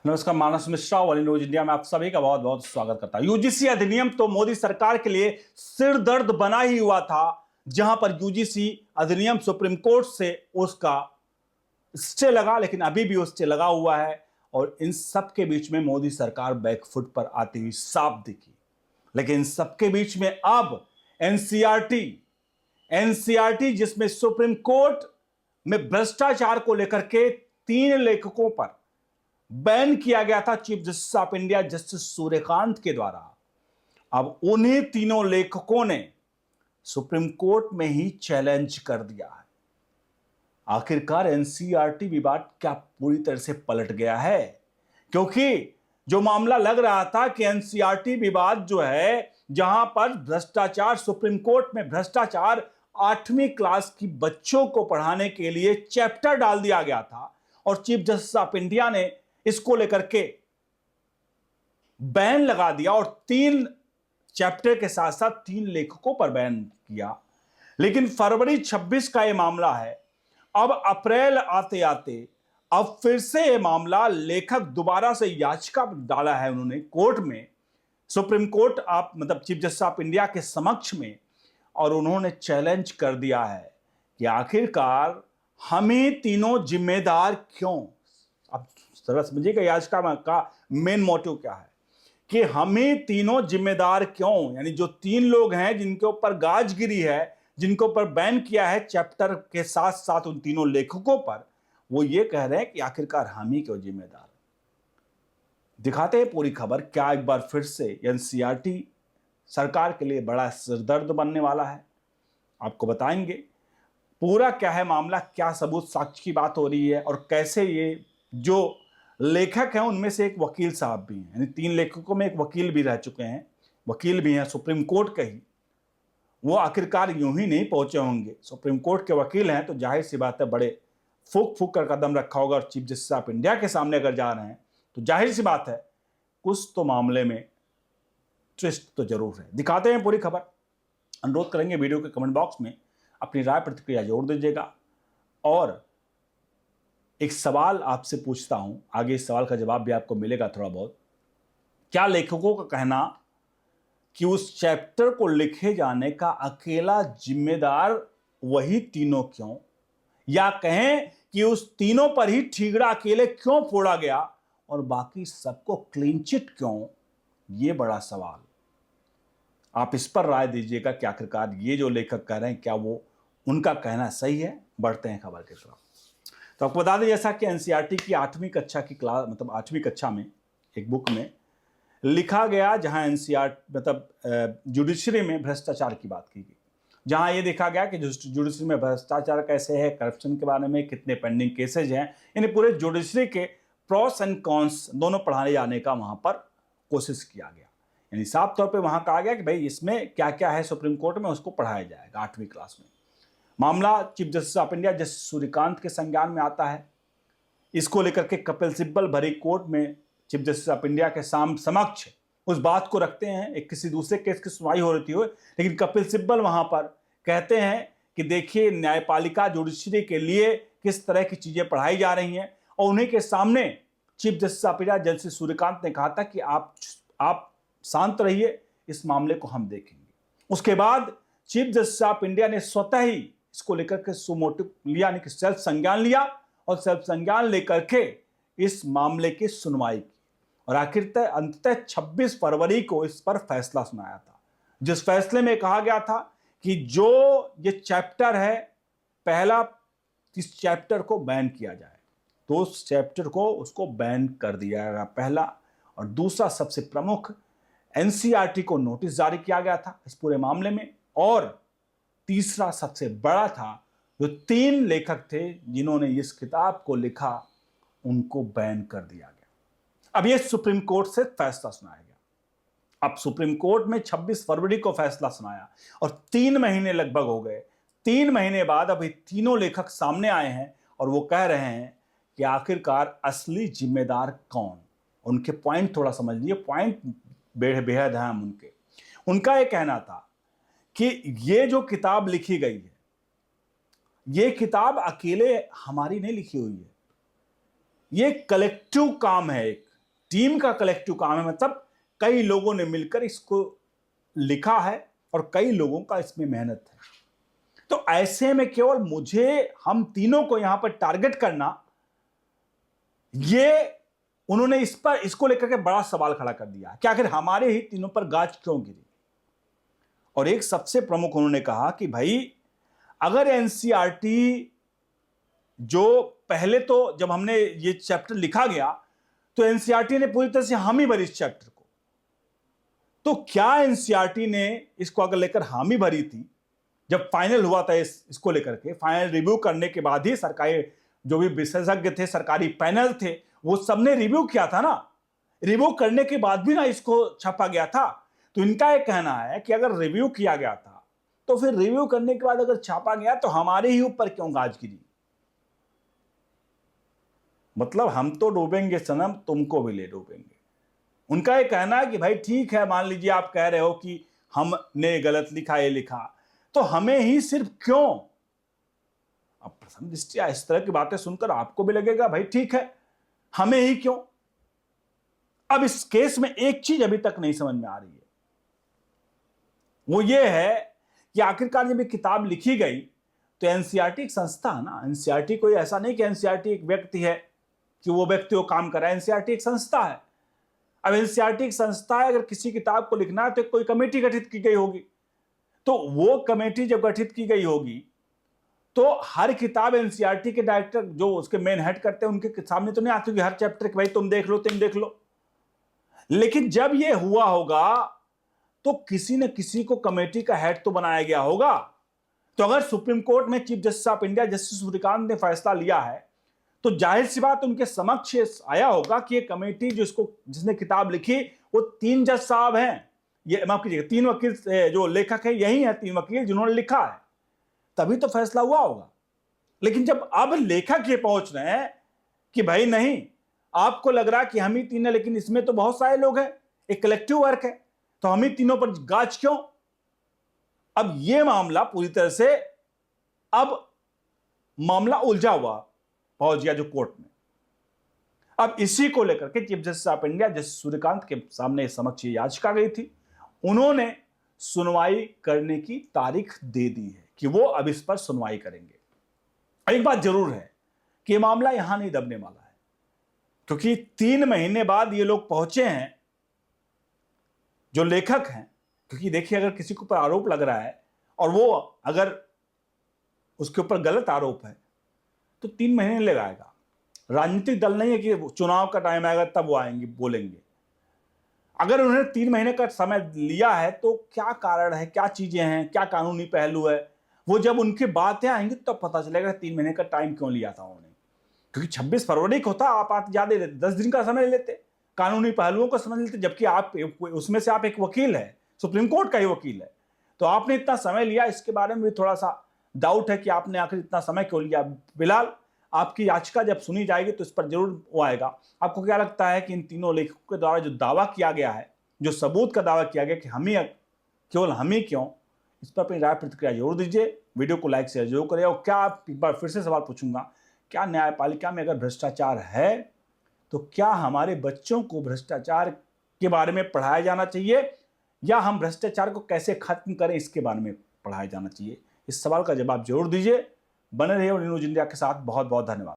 नमस्कार, मानस मिश्रा वाली news India में आप सभी का बहुत बहुत स्वागत करता हूं। यूजीसी अधिनियम तो मोदी सरकार के लिए सिर दर्द बना ही हुआ था, जहां पर यूजीसी अधिनियम सुप्रीम कोर्ट से उसका स्टे लगा, लेकिन अभी भी वो स्टे लगा हुआ है। और इन सब के बीच में मोदी सरकार बैकफुट पर आती हुई साफ दिखी। लेकिन इन सबके बीच में अब एनसीईआरटी जिसमें सुप्रीम कोर्ट में भ्रष्टाचार को लेकर के 3 लेखकों पर बैन किया गया था chief justice of India justice Suryakant के द्वारा, अब उन्हीं तीनों लेखकों ने सुप्रीम कोर्ट में ही चैलेंज कर दिया है। आखिरकार एनसीईआरटी विवाद क्या पूरी तरह से पलट गया है? क्योंकि जो मामला लग रहा था कि एनसीईआरटी विवाद जो है, जहां पर भ्रष्टाचार, सुप्रीम कोर्ट में भ्रष्टाचार 8वीं क्लास की बच्चों को पढ़ाने के लिए चैप्टर डाल दिया गया था और चीफ जस्टिस ऑफ इंडिया ने इसको लेकर के बैन लगा दिया और 3 चैप्टर के साथ साथ 3 लेखकों पर बैन किया। लेकिन फरवरी 26 का यह मामला है। अब अप्रैल आते आते अब फिर से यह मामला लेखक दोबारा से याचिका डाला है उन्होंने कोर्ट में, supreme court chief justice of India के समक्ष में, और उन्होंने चैलेंज कर दिया है कि आखिरकार हम ही तीनों जिम्मेदार क्यों। अब जरा समझिएगा याचिका का मेन मोटिव क्या है कि हम ही तीनों जिम्मेदार क्यों, यानी जो 3 लोग हैं जिनके ऊपर गाज गिरी है, जिनके ऊपर बैन किया है चैप्टर के साथ साथ उन तीनों लेखकों पर, वो ये कह रहे हैं कि आखिरकार हम ही क्यों जिम्मेदार। दिखाते हैं पूरी खबर। क्या एक बार फिर से एनसीईआरटी सरकार के लिए बड़ा सिरदर्द बनने वाला है? आपको बताएंगे पूरा क्या है मामला, क्या सबूत साक्ष्य की बात हो रही है, और कैसे ये जो लेखक हैं उनमें से एक वकील साहब भी हैं, यानी 3 लेखकों में एक वकील भी रह चुके हैं, वकील भी हैं सुप्रीम कोर्ट के ही, वो आखिरकार यूं ही नहीं पहुंचे होंगे। सुप्रीम कोर्ट के वकील हैं तो जाहिर सी बात है बड़े फूक फूक कर कदम रखा होगा, और चीफ जस्टिस ऑफ इंडिया के सामने अगर जा रहे हैं तो जाहिर सी बात है कुछ तो मामले में ट्विस्ट तो जरूर है। दिखाते हैं पूरी खबर। अनुरोध करेंगे वीडियो के कमेंट बॉक्स में अपनी राय प्रतिक्रिया जोड़ दीजिएगा, और एक सवाल आपसे पूछता हूं, आगे इस सवाल का जवाब भी आपको मिलेगा थोड़ा बहुत। क्या लेखकों का कहना कि उस चैप्टर को लिखे जाने का अकेला जिम्मेदार वही तीनों क्यों, या कहें कि उस तीनों पर ही ठीकरा अकेले क्यों फोड़ा गया और बाकी सबको क्लीन चिट क्यों? यह बड़ा सवाल। आप इस पर राय दीजिएगा कि आखिरकार ये जो लेखक कह रहे हैं क्या वो उनका कहना सही है। बढ़ते हैं खबर की तरफ। तो आपको बता दें जैसा कि एनसीईआरटी की 8वीं कक्षा की क्लास 8वीं कक्षा में एक बुक में लिखा गया, जहां जुडिशरी में भ्रष्टाचार की बात की गई, जहां ये देखा गया कि जुडिशरी में भ्रष्टाचार कैसे है, करप्शन के बारे में कितने पेंडिंग केसेज हैं, यानी पूरे जुडिशरी के प्रॉस एंड कॉन्स दोनों पढ़ाने जाने का वहां पर कोशिश किया गया। यानी साफ तौर पे वहां कहा गया कि भाई इसमें क्या क्या है सुप्रीम कोर्ट में, उसको पढ़ाया जाएगा 8वीं क्लास में। मामला chief justice of India justice Suryakant के संज्ञान में आता है। इसको लेकर के कपिल सिब्बल भरी कोर्ट में चीफ जस्टिस ऑफ इंडिया के समक्ष उस बात को रखते हैं। एक किसी दूसरे केस की सुनवाई हो रही हो, लेकिन कपिल सिब्बल वहां पर कहते हैं कि देखिए न्यायपालिका जुडिशरी के लिए किस तरह की चीजें पढ़ाई जा रही हैं, और उन्हीं के सामने chief justice of India justice Suryakant ने कहा था कि आप शांत रहिए, इस मामले को हम देखेंगे। उसके बाद चीफ जस्टिस ऑफ इंडिया ने स्वतः ही इसको लेकर के सुमोटिव लिया, यानी कि सेल्फ संज्ञान लिया, और सेल्फ संज्ञान लेकर के इस मामले की सुनवाई की, और आखिरतः अंततः 26 फरवरी को इस पर फैसला सुनाया था, जिस फैसले में कहा गया था कि जो ये चैप्टर है पहला, इस चैप्टर को बैन किया जाए, तो उस चैप्टर को उसको बैन कर दिया गया पहला। और दूसरा सबसे प्रमुख, एनसीईआरटी को नोटिस जारी किया गया था इस पूरे मामले में, और तीसरा सबसे बड़ा था, जो 3 लेखक थे जिन्होंने इस किताब को लिखा, उनको बैन कर दिया गया। अब यह सुप्रीम कोर्ट से फैसला सुनाया गया। अब सुप्रीम कोर्ट में 26 फरवरी को फैसला सुनाया और 3 महीने लगभग हो गए। 3 महीने बाद अभी तीनों लेखक सामने आए हैं और वो कह रहे हैं कि आखिरकार असली जिम्मेदार कौन। उनके पॉइंट थोड़ा समझ लीजिए, पॉइंट बेहद अहम उनके। उनका यह कहना था कि ये जो किताब लिखी गई है, ये किताब अकेले हमारी नहीं लिखी हुई है, ये कलेक्टिव काम है। एक टीम का कलेक्टिव काम है, मतलब कई लोगों ने मिलकर इसको लिखा है और कई लोगों का इसमें मेहनत है। तो ऐसे में केवल मुझे, हम तीनों को यहां पर टारगेट करना, ये उन्होंने इसको लेकर के बड़ा सवाल खड़ा कर दिया कि आखिर हमारे ही तीनों पर गाज क्यों गिरी। और एक सबसे प्रमुख उन्होंने कहा कि भाई अगर एनसीईआरटी, जो पहले तो जब हमने ये चैप्टर लिखा गया तो एनसीईआरटी ने पूरी तरह से हामी भरी इस चैप्टर को, तो क्या एनसीईआरटी ने इसको अगर लेकर हामी भरी थी, जब फाइनल हुआ था इसको लेकर के, फाइनल रिव्यू करने के बाद ही सरकारी जो भी विशेषज्ञ थे, सरकारी पैनल थे, वो सबने रिव्यू किया था ना, रिव्यू करने के बाद भी ना इसको छापा गया था। तो इनका यह कहना है कि अगर रिव्यू किया गया था तो फिर रिव्यू करने के बाद अगर छापा गया तो हमारे ही ऊपर क्यों गाज गिरी। मतलब हम तो डूबेंगे सनम, तुमको भी ले डूबेंगे। उनका यह कहना है कि भाई ठीक है, मान लीजिए आप कह रहे हो कि हमने गलत लिखा, ये लिखा, तो हमें ही सिर्फ क्यों। अब प्रथम दृष्टया इस तरह की बातें सुनकर आपको भी लगेगा भाई ठीक है, हमें ही क्यों। अब इस केस में एक चीज अभी तक नहीं समझ में आ रही है, वो ये है कि आखिरकार जब ये किताब लिखी गई तो एनसीईआरटी एक संस्था है ना। एनसीईआरटी कोई ऐसा नहीं कि एनसीईआरटी एक व्यक्ति है कि वो व्यक्ति वो काम कर रहा है। एनसीईआरटी एक संस्था है। अब एनसीईआरटी एक संस्था है, अगर किसी किताब को लिखना है तो कोई कमेटी गठित की गई होगी, तो वो कमेटी जब गठित की गई होगी तो हर किताब एनसीईआरटी के डायरेक्टर जो उसके मेन हेड करते हैं उनके सामने तो नहीं आती होगी हर चैप्टर के भाई तुम देख लो, तुम देख लो। लेकिन जब ये हुआ होगा तो किसी न किसी को कमेटी का हेड तो बनाया गया होगा। तो अगर सुप्रीम कोर्ट में chief justice of India justice Suryakant ने फैसला लिया है तो जाहिर सी बात उनके समक्ष आया होगा कि ये कमेटी जिसने किताब लिखी वो 3 जज साहब हैं, ये माफ कीजिएगा 3 वकील जो लेखक है यही है, 3 वकील जिन्होंने लिखा है, तभी तो फैसला हुआ होगा। लेकिन जब अब लेखक ये पहुंच रहे हैं कि भाई नहीं, आपको लग रहा है कि हम ही 3 है, लेकिन इसमें तो बहुत सारे लोग हैं, एक कलेक्टिव वर्क है, तो हम ही तीनों पर गाज क्यों। अब यह मामला पूरी तरह से अब मामला उलझा हुआ पहुंच गया जो कोर्ट में। अब इसी को लेकर के chief justice of India justice Suryakant के सामने समक्ष याचिका गई थी। उन्होंने सुनवाई करने की तारीख दे दी है कि वो अब इस पर सुनवाई करेंगे। एक बात जरूर है कि यह मामला यहां नहीं दबने वाला है, क्योंकि 3 महीने बाद ये लोग पहुंचे हैं जो लेखक हैं। क्योंकि देखिए, अगर किसी के ऊपर आरोप लग रहा है और वो अगर उसके ऊपर गलत आरोप है तो 3 महीने लगाएगा। राजनीतिक दल नहीं है कि चुनाव का टाइम आएगा तब वो आएंगे बोलेंगे। अगर उन्होंने 3 महीने का समय लिया है तो क्या कारण है, क्या चीजें हैं, क्या कानूनी पहलू है, वो जब उनकी बातें आएंगी तब तो पता चलेगा 3 महीने का टाइम क्यों लिया था उन्होंने। क्योंकि 26 फरवरी को था, आप ज्यादा लेते, 10 दिन का समय लेते, कानूनी पहलुओं को समझ लेते, जबकि आप उसमें से आप एक वकील है, सुप्रीम कोर्ट का ही वकील है, तो आपने इतना समय लिया। इसके बारे में भी थोड़ा सा डाउट है कि आपने आखिर इतना समय क्यों लिया। फिलहाल आपकी याचिका जब सुनी जाएगी तो इस पर जरूर वो आएगा। आपको क्या लगता है कि इन तीनों लेखकों के द्वारा जो दावा किया गया है, जो सबूत का दावा किया गया कि हम ही, केवल हम ही क्यों, इस पर अपनी राय प्रतिक्रिया जरूर दीजिए। वीडियो को लाइक शेयर जरूर करें। और क्या एक बार फिर से सवाल पूछूंगा, क्या न्यायपालिका में अगर भ्रष्टाचार है तो क्या हमारे बच्चों को भ्रष्टाचार के बारे में पढ़ाया जाना चाहिए, या हम भ्रष्टाचार को कैसे खत्म करें इसके बारे में पढ़ाया जाना चाहिए? इस सवाल का जवाब जरूर दीजिए। बने रहिए न्यूज़ इंडिया के साथ। बहुत बहुत धन्यवाद।